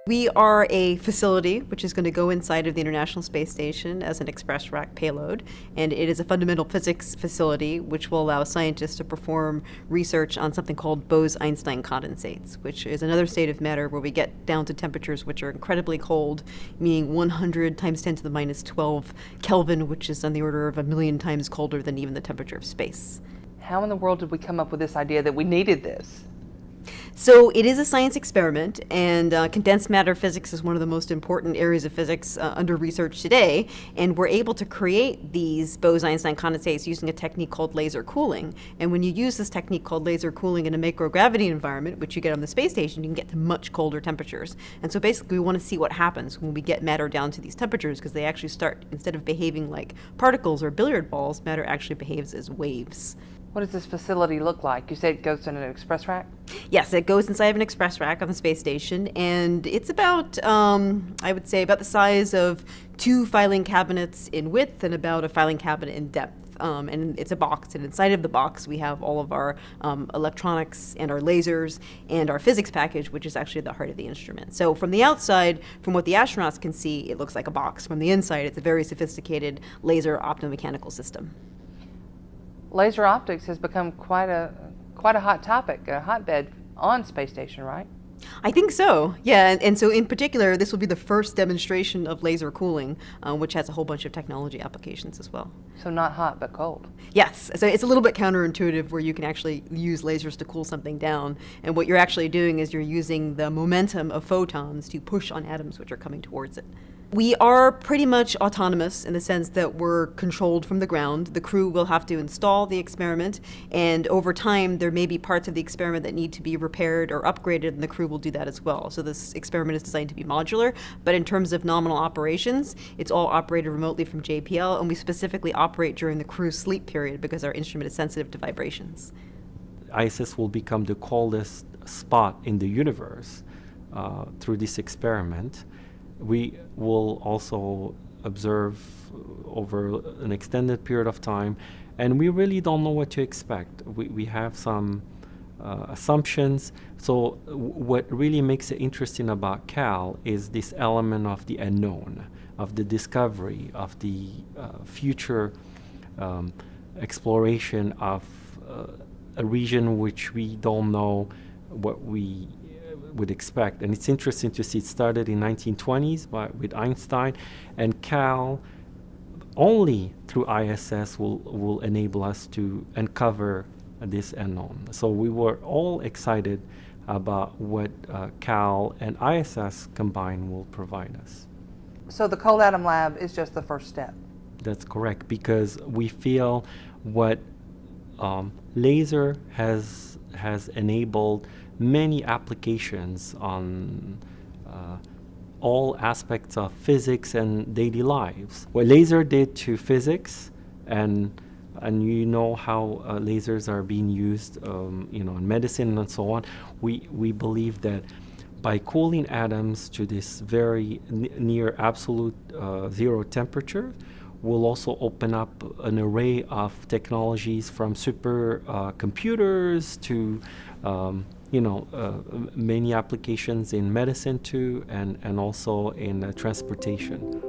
We are a facility which is going to go inside of the International Space Station as an express rack payload, and it is a fundamental physics facility which will allow scientists to perform research on something called Bose-Einstein condensates, which is another state of matter where we get down to temperatures which are incredibly cold, meaning 100 times 10 to the minus 12 Kelvin, which is on the order of 1,000,000 times colder than even the temperature of space. How in the world did we come up with this idea that we needed this? So it is a science experiment, and condensed matter physics is one of the most important areas of physics under research today, and we're able to create these Bose-Einstein condensates using a technique called laser cooling. And when you use this technique called laser cooling in a microgravity environment, which you get on the space station, you can get to much colder temperatures. And so basically we want to see what happens when we get matter down to these temperatures, because they actually start, instead of behaving like particles or billiard balls, matter actually behaves as waves. What does this facility look like? You said it goes in an express rack? Yes, it goes inside of an express rack on the space station, and it's about, I would say, about the size of 2 filing cabinets in width and about a filing cabinet in depth. And it's a box, and inside of the box we have all of our electronics and our lasers and our physics package, which is actually the heart of the instrument. So from the outside, from what the astronauts can see, it looks like a box. From the inside, it's a very sophisticated laser optomechanical system. Laser optics has become quite a hot topic, a hotbed on space station, right? I think so, yeah. And so in particular, this will be the first demonstration of laser cooling, which has a whole bunch of technology applications as well. So not hot, but cold. Yes, so it's a little bit counterintuitive where you can actually use lasers to cool something down. And what you're actually doing is you're using the momentum of photons to push on atoms which are coming towards it. We are pretty much autonomous in the sense that we're controlled from the ground. The crew will have to install the experiment, and over time there may be parts of the experiment that need to be repaired or upgraded, and the crew will do that as well. So this experiment is designed to be modular, but in terms of nominal operations, it's all operated remotely from JPL, and we specifically operate during the crew's sleep period because our instrument is sensitive to vibrations. ISS will become the coldest spot in the universe through this experiment. We will also observe over an extended period of time, and we really don't know what to expect. We have some assumptions. So what really makes it interesting about Cal is this element of the unknown, of the discovery, of the future exploration of a region which we don't know what we would expect. And it's interesting to see it started in 1920s with Einstein, and Cal only through ISS will enable us to uncover this unknown. So we were all excited about what Cal and ISS combined will provide us. So the Cold Atom Lab is just the first step? That's correct, because we feel what laser has enabled many applications on all aspects of physics and daily lives. What laser did to physics, and you know how lasers are being used, in medicine and so on. We believe that by cooling atoms to this very near absolute zero temperature, will also open up an array of technologies from super computers to many applications in medicine too, and also in transportation.